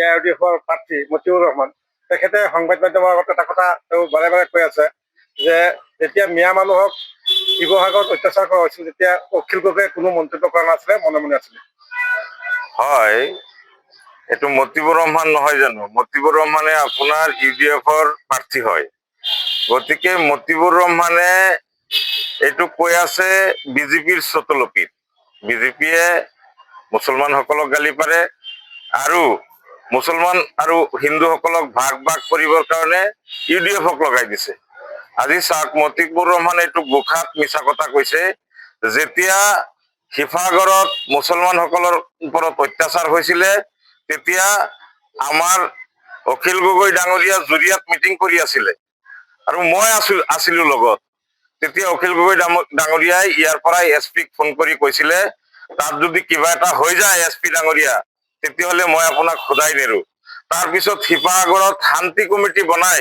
AIUDF-ৰ প্ৰাৰ্থী মতিউৰ ৰহমান তেখেতে সংবাদ মাধ্যমৰ আগত এটা কথা তেওঁ বাৰে বাৰে কৈ আছে যে যেতিয়া মিয়া মানুহক শিৱসাগৰত অত্যাচাৰ কৰা হৈছিল তেতিয়া অখিল গগৈয়ে কোনো মন্তব্য কৰা নাছিলে, মনে মনে আছিলে। হয়, এইটো মতিউৰ ৰহমান নহয় জানো? মতিউৰ ৰহমানে আপোনাৰ UDF-ৰ প্ৰাৰ্থী হয়। গতিকে মতিউৰ ৰহমানে এইটো কৈ আছে বিজেপিৰ চতলকিত। বিজেপিয়ে মুছলমানসকলক গালি পাৰে আৰু মুছলমান আৰু হিন্দুসকলক ভাগ ভাগ কৰিবৰ কাৰণে UDF-ক লগাই দিছে। আজি চাওক, মতিউৰ ৰহমানে এইটো গোখাত মিছা কথা কৈছে। যেতিয়া শিৱসাগৰত মুছলমানসকলৰ ওপৰত অত্যাচাৰ হৈছিলে তেতিয়া আমাৰ অখিল গগৈ ডাঙৰীয়া জুৰিয়াত মিটিং কৰি আছিলে আৰু মই আছিলো লগত। তেতিয়া অখিল গগৈ ডাঙৰীয়াই ইয়াৰ পৰাই SP-ক ফোন কৰি কৈছিলে তাত যদি কিবা এটা হৈ যায় SP ডাঙৰীয়া তেতিয়াহ'লে মই আপোনাক সদায় নেৰো। তাৰপিছত শিৱসাগৰত শান্তি কমিটি বনাই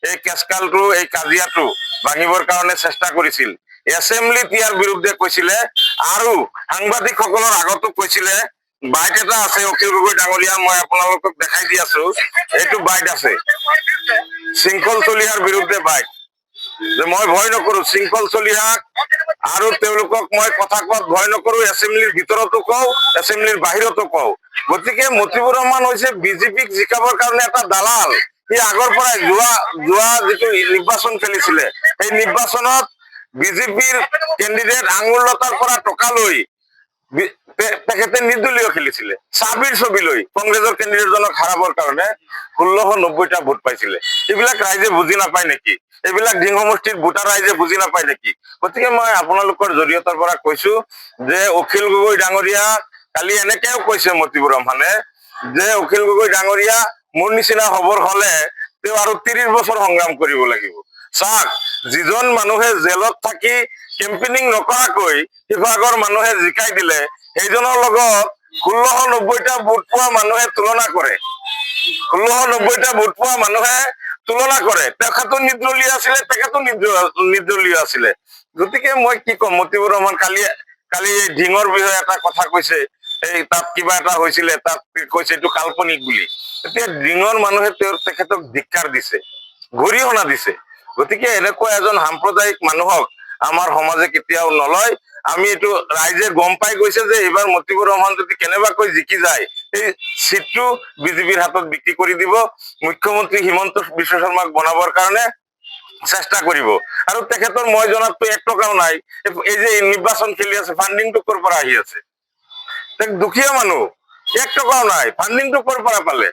এই কেচকালটো এই কাজিয়াটো ভাঙিবৰ কাৰণে চেষ্টা কৰিছিল। এছেম্বলিত ইয়াৰ বিৰুদ্ধে কৈছিলে আৰু সাংবাদিকসকলৰ আগতো কৈছিলে। বাইট এটা আছে অখিল গগৈ ডাঙৰীয়া, মই আপোনালোকক দেখাই দি আছো। এইটো বাইট আছে, শৃংখল চলিহাৰ বিৰুদ্ধে বাইট, যে মই ভয় নকৰো শৃংখল চলিহাক আৰু তেওঁলোকক মই কথা কোৱাত ভয় নকৰো। এছেম্বলিৰ ভিতৰতো কওঁ, এছেম্বলিৰ বাহিৰতো কওঁ। গতিকে মতিউৰ ৰহমান হৈছে বিজেপিক জিকাবৰ কাৰণে এটা দালাল। সি আগৰ পৰাই যোৱা যিটো নিৰ্বাচন খেলিছিলে সেই নিৰ্বাচনত বিজেপিৰ কেণ্ডিডেট আঙুৰলতাৰ পৰা টকা লৈ তেখেতে নিৰ্দলীয় খেলিছিলে। চাবিৰ ছবি লৈ কংগ্ৰেছৰ কেণ্ডিডেটজনক হাৰাবৰ কাৰণে 1690টা ভোট পাইছিলে। এইবিলাক ৰাইজে বুজি নাপায় নেকি? এইবিলাক ডিং সমষ্টিৰ ভোটাৰ ৰাইজে বুজি নাপায় নেকি? গতিকে মই আপোনালোকৰ জৰিয়তৰ পৰা কৈছো যে অখিল গগৈ ডাঙৰীয়া কালি এনেকেও কৈছে মতিউৰ ৰহমানে যে অখিল গগৈ ডাঙৰীয়া মোৰ নিচিনা হবৰ হলে তেওঁ আৰু 30 বছৰ সংগ্ৰাম কৰিব লাগিব। চাওক, যিজন মানুহে জেলত থাকি কেম্পেইনিং নকৰাকৈ শিৱসাগৰ মানুহে জিকাই দিলে সেইজনৰ লগত 1690টা ভোট পোৱা মানুহে তুলনা কৰে। 1690টা ভোট পোৱা মানুহে তুলনা কৰে। তেখেতো নিৰ্দলীয় আছিলে, তেখেতো নিৰ্দলীয় আছিলে। গতিকে মই কি কম, মতিউৰ ৰহমান কালি এই ঢিঙৰ বিষয়ে এটা কথা কৈছে, এই তাত কিবা এটা হৈছিলে, তাত কৈছে এইটো কাল্পনিক বুলি। এতিয়া ঢিঙৰ মানুহে তেখেতক ধিক্কাৰ দিছে, গৰিহণা দিছে। গতিকে এনেকুৱা এজন সাম্প্ৰদায়িক মানুহক আমাৰ সমাজে কেতিয়াও নলয়। আমি এইটো ৰাইজে গম পাই গৈছে যে এইবাৰ মতিউৰ ৰহমান যদি কেনেবাকৈ জিকি যায় এই চিটটো বিজেপিৰ হাতত বিক্ৰী কৰি দিব। মুখ্যমন্ত্ৰী হিমন্ত বিশ্ব শৰ্মাক বনাবৰ কাৰণে চেষ্টা কৰিব। আৰু তেখেতৰ মই জনাততো 1 টকাও নাই। এই যে নিৰ্বাচন খেলি আছে, ফাণ্ডিংটো ক'ৰ পৰা আহি আছে? দুখীয়া মানুহ, 1 টকাও নাই। ফাণ্ডিংটো ক'ৰ পৰা পালে?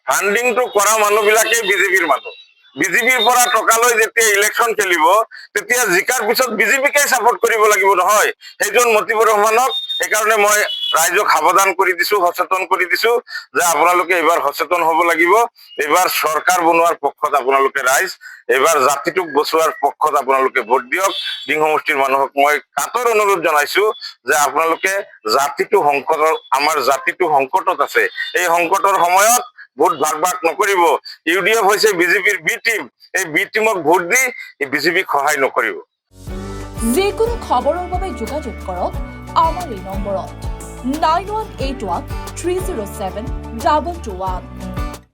ফাণ্ডিংটো কৰা মানুহবিলাকেই বিজেপিৰ মানুহ। বিজেপিৰ পৰা টকা লৈ যেতিয়া ইলেকশ্যন খেলিব তেতিয়া জিকাৰ পিছত বিজেপিকে ছাপোৰ্ট কৰিব লাগিব নহয়। সেইজন মতিউৰ ৰহমানক সেইকাৰণে মই ৰাইজক সাৱধান কৰি দিছো, সচেতন কৰি দিছো যে আপোনালোকে এইবাৰ সচেতন হ'ব লাগিব। এইবাৰ চৰকাৰ বনোৱাৰ পক্ষত আপোনালোকে ৰাইজ, এইবাৰ জাতিটোক বচোৱাৰ পক্ষত আপোনালোকে ভোট দিয়ক। ডিং সমষ্টিৰ মানুহক মই কাতৰ অনুৰোধ জনাইছো যে আপোনালোকে আমাৰ জাতিটো সংকটত আছে। এই সংকটৰ সময়ত ভোট ভাগ ভাগ নকৰিব। UDF হৈছে বিজেপিৰ বি টিম। এই বি টিমক ভোট দি বিজেপিক সহায় নকৰিব। যিকোনো খবৰৰ বাবে যোগাযোগ কৰক আমাৰ এই নম্বৰত 9181 307 2221।